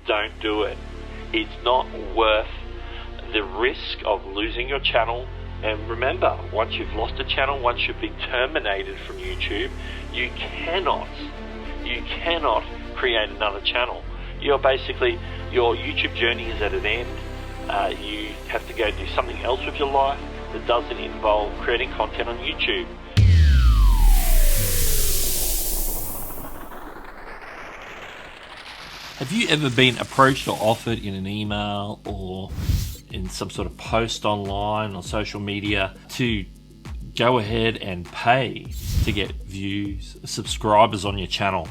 don't do it. It's not worth the risk of losing your channel. And remember, once you've lost a channel, once you've been terminated from YouTube, you cannot create another channel. Your YouTube journey is at an end. You have to go do something else with your life that doesn't involve creating content on YouTube. Have you ever been approached or offered in an email or in some sort of post online or social media to go ahead and pay to get views, subscribers on your channel?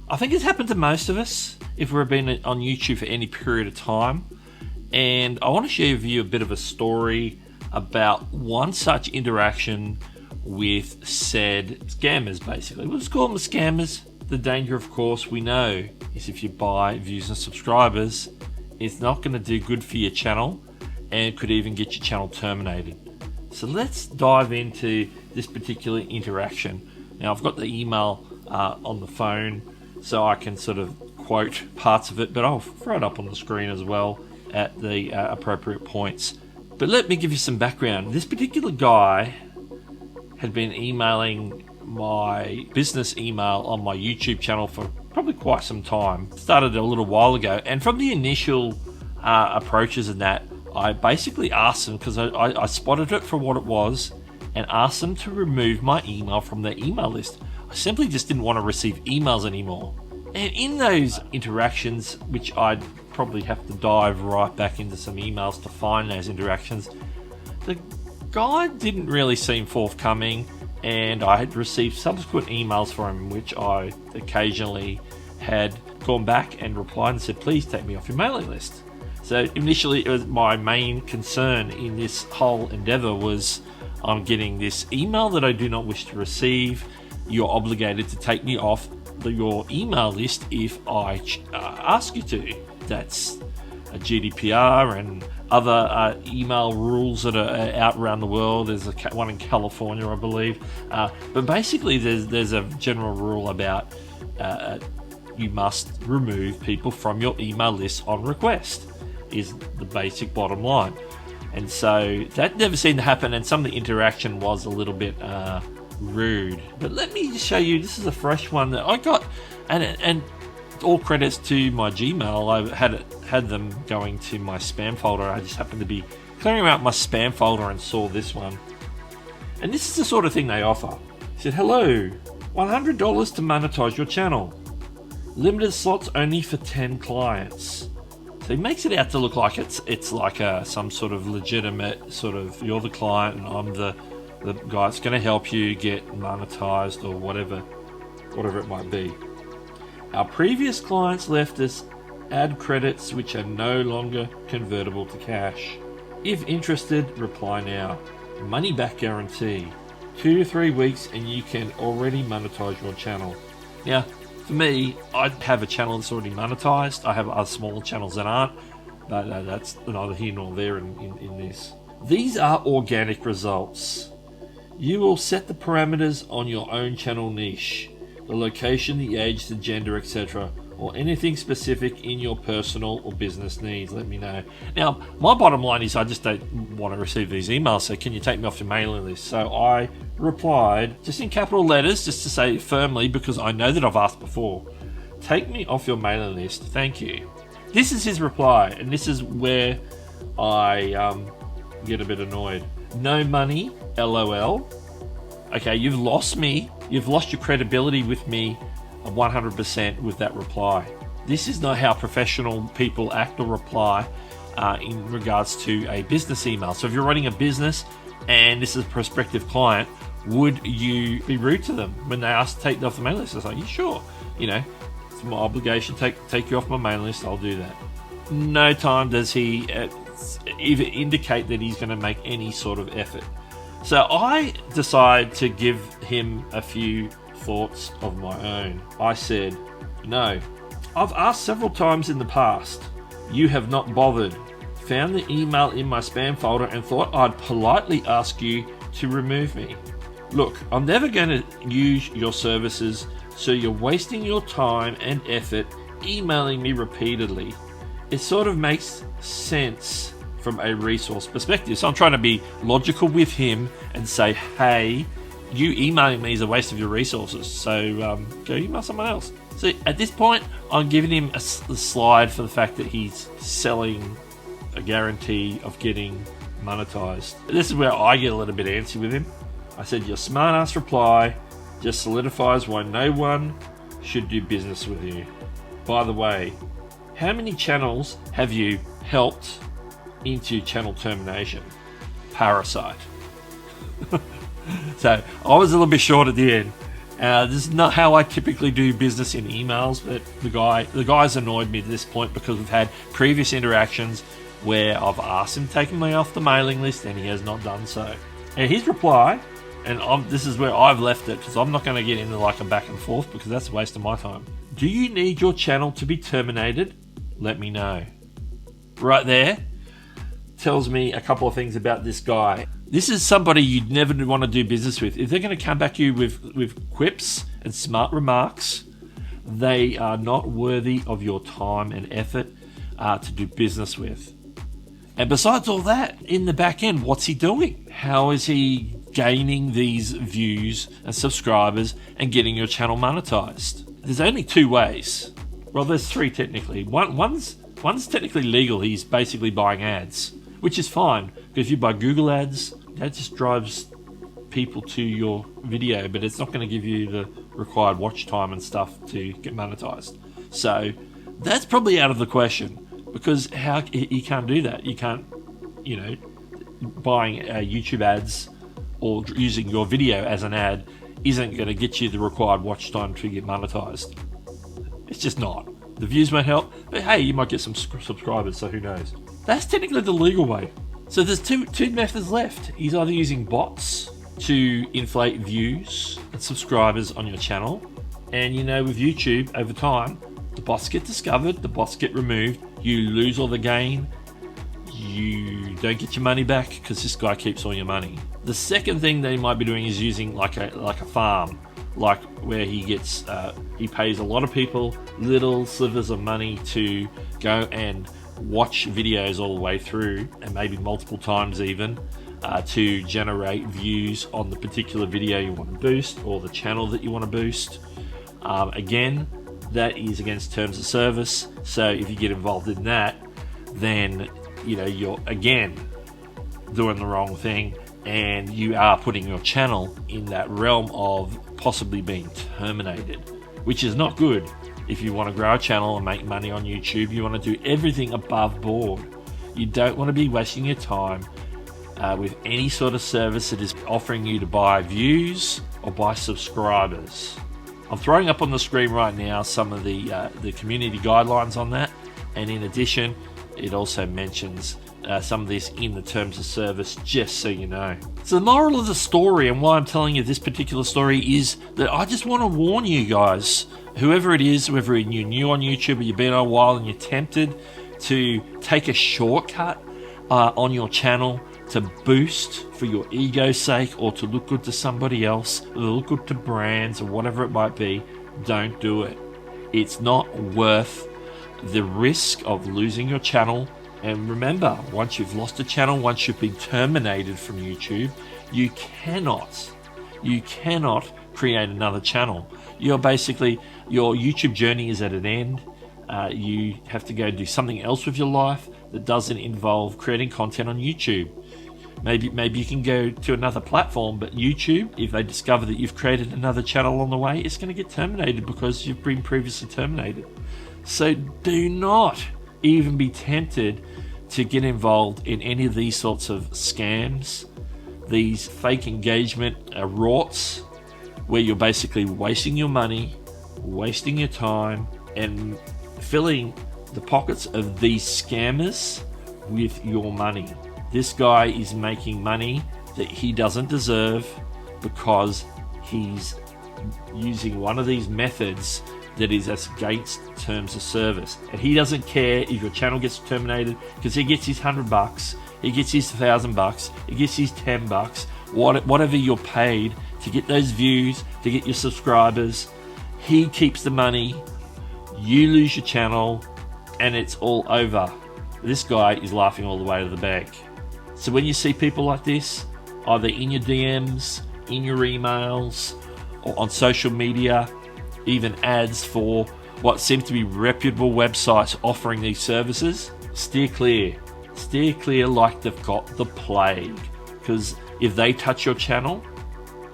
I think it's happened to most of us if we've been on YouTube for any period of time. And I want to share with you a bit of a story about one such interaction with said scammers, basically. We'll just call them scammers. The danger, of course, we know is if you buy views and subscribers, it's not going to do good for your channel and could even get your channel terminated. So let's dive into this particular interaction. Now, I've got the email on the phone, so I can sort of quote parts of it, but I'll throw it up on the screen as well at the appropriate points. But let me give you some background. This particular guy had been emailing my business email on my YouTube channel for probably quite some time. Started a little while ago, and from the initial approaches and that, I basically asked them, because I spotted it for what it was, and asked them to remove my email from their email list. I simply just didn't want to receive emails anymore. And in those interactions, which I'd probably have to dive right back into some emails to find those interactions, the guy didn't really seem forthcoming, and I had received subsequent emails from him, which I occasionally had gone back and replied and said, please take me off your mailing list. So initially, it was my main concern in this whole endeavor was, I'm getting this email that I do not wish to receive. You're obligated to take me off your email list if I ask you to. That's a GDPR and other email rules that are out around the world. There's one in California, I believe. But basically, there's a general rule about you must remove people from your email list on request, is the basic bottom line. And so that never seemed to happen, and some of the interaction was a little bit rude. But let me just show you, this is a fresh one that I got, and all credits to my Gmail. I had them going to my spam folder. I just happened to be clearing out my spam folder and saw this one. And this is the sort of thing they offer. It said, hello, $100 to monetize your channel. Limited slots only for 10 clients. So he makes it out to look like it's like some sort of legitimate sort of, you're the client and I'm the guy that's going to help you get monetized or whatever it might be. Our previous clients left us ad credits which are no longer convertible to cash. If interested, reply now. Money back guarantee. 2 to 3 weeks and you can already monetize your channel. Now, for me, I have a channel that's already monetized. I have other smaller channels that aren't, but that's neither here nor there in this. These are organic results. You will set the parameters on your own channel niche. The location, the age, the gender, etc., or anything specific in your personal or business needs, let me know. Now, my bottom line is I just don't want to receive these emails, so can you take me off your mailing list? So I replied, just in capital letters, just to say firmly, because I know that I've asked before, take me off your mailing list, thank you. This is his reply, and this is where I get a bit annoyed. No money, LOL. Okay, you've lost me. You've lost your credibility with me 100% with that reply. This is not how professional people act or reply in regards to a business email. So if you're running a business and this is a prospective client, would you be rude to them when they ask to take you off the mailing list? It's like, yeah, sure. You know, it's my obligation to take you off my mailing list. I'll do that. No time does he even indicate that he's going to make any sort of effort. So I decide to give him a few thoughts of my own. I said, no, I've asked several times in the past. You have not bothered. Found the email in my spam folder and thought I'd politely ask you to remove me. Look, I'm never going to use your services, so you're wasting your time and effort emailing me repeatedly, it sort of makes sense from a resource perspective. So I'm trying to be logical with him and say, hey, you emailing me is a waste of your resources, so go email someone else. So at this point, I'm giving him a slide for the fact that he's selling a guarantee of getting monetized. This is where I get a little bit antsy with him. I said, your smart ass reply just solidifies why no one should do business with you. By the way, how many channels have you helped into channel termination? Parasite. So I was a little bit short at the end. This is not how I typically do business in emails, but the guy's annoyed me at this point because we've had previous interactions where I've asked him to take me off the mailing list and he has not done so. And his reply, and this is where I've left it because I'm not going to get into like a back and forth because that's a waste of my time. Do you need your channel to be terminated? Let me know. Right there tells me a couple of things about this guy. This is somebody you'd never want to do business with. If they're going to come back at you with quips and smart remarks, they are not worthy of your time and effort to do business with. And besides all that, in the back end, what's he doing? How is he gaining these views and subscribers and getting your channel monetized? There's only two ways. Well, there's three technically. One's technically legal. He's basically buying ads, which is fine because if you buy Google ads, that just drives people to your video, but it's not going to give you the required watch time and stuff to get monetized. So that's probably out of the question because you can't do that. You can't, buying YouTube ads or using your video as an ad isn't going to get you the required watch time to get monetized. It's just not. The views won't help, but hey, you might get some subscribers, so who knows? That's technically the legal way. So there's two methods left. He's either using bots to inflate views and subscribers on your channel, and with YouTube, over time, the bots get discovered, the bots get removed, you lose all the gain, you don't get your money back because this guy keeps all your money. The second thing that he might be doing is using like a farm, like where he pays a lot of people little slivers of money to go and watch videos all the way through, and maybe multiple times even, to generate views on the particular video you want to boost or the channel that you want to boost. Again, that is against terms of service, so if you get involved in that, then you're again doing the wrong thing and you are putting your channel in that realm of possibly being terminated, which is not good. If you want to grow a channel and make money on YouTube, you want to do everything above board. You don't want to be wasting your time with any sort of service that is offering you to buy views or buy subscribers. I'm throwing up on the screen right now some of the community guidelines on that, and in addition, it also mentions some of this in the terms of service, just so you know. So the moral of the story, and why I'm telling you this particular story, is that I just want to warn you guys, whoever it is, whether you're new on YouTube or you've been on a while and you're tempted to take a shortcut on your channel to boost for your ego's sake or to look good to somebody else, or to look good to brands or whatever it might be, don't do it. It's not worth the risk of losing your channel. And remember, once you've lost a channel, once you've been terminated from YouTube, you cannot create another channel. Your YouTube journey is at an end. You have to go do something else with your life that doesn't involve creating content on YouTube. Maybe you can go to another platform, but YouTube, if they discover that you've created another channel on the way, it's going to get terminated because you've been previously terminated. So do not even be tempted to get involved in any of these sorts of scams, these fake engagement rorts, where you're basically wasting your money, wasting your time, and filling the pockets of these scammers with your money. This guy is making money that he doesn't deserve because he's using one of these methods that is against terms of service. And he doesn't care if your channel gets terminated because he gets his $100, he gets his $1,000, he gets his $10, whatever you're paid to get those views, to get your subscribers. He keeps the money. you lose your channel and it's all over. This guy is laughing all the way to the bank. So when you see people like this, either in your DMs, in your emails, or on social media, even ads for what seem to be reputable websites offering these services, steer clear. Steer clear like they've got the plague. Because if they touch your channel,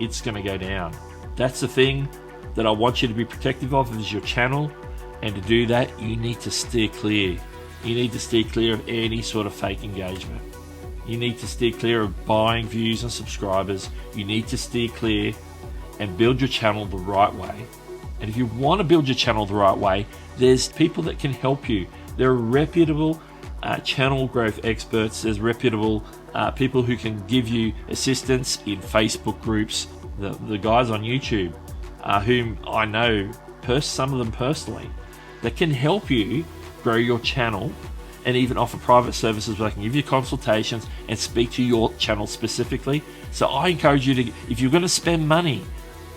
it's going to go down. That's the thing that I want you to be protective of, is your channel. And to do that, you need to steer clear. You need to steer clear of any sort of fake engagement. You need to steer clear of buying views and subscribers. You need to steer clear and build your channel the right way. And if you want to build your channel the right way, there's people that can help you. There are reputable channel growth experts. There's reputable people who can give you assistance in Facebook groups. The guys on YouTube, whom I know, some of them personally, that can help you grow your channel and even offer private services where they can give you consultations and speak to your channel specifically. So I encourage you to, if you're going to spend money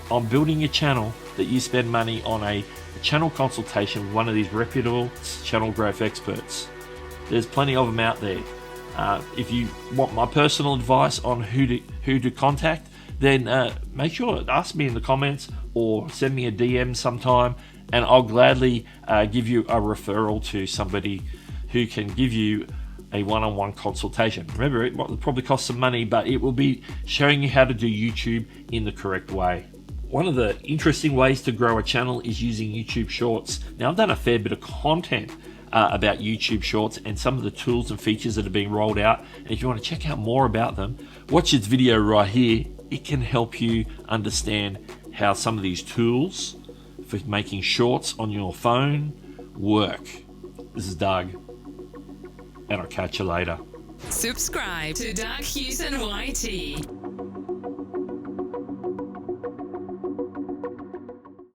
on building your channel, that you spend money on a channel consultation with one of these reputable channel growth experts. There's plenty of them out there. If you want my personal advice on who to contact, then make sure to ask me in the comments or send me a DM sometime, and I'll gladly give you a referral to somebody who can give you a one-on-one consultation. Remember, it will probably cost some money, but it will be showing you how to do YouTube in the correct way. One of the interesting ways to grow a channel is using YouTube Shorts. Now, I've done a fair bit of content about YouTube Shorts and some of the tools and features that are being rolled out. And if you want to check out more about them, watch this video right here. It can help you understand how some of these tools for making shorts on your phone work. This is Doug, and I'll catch you later. Subscribe to Doug Hewson YT.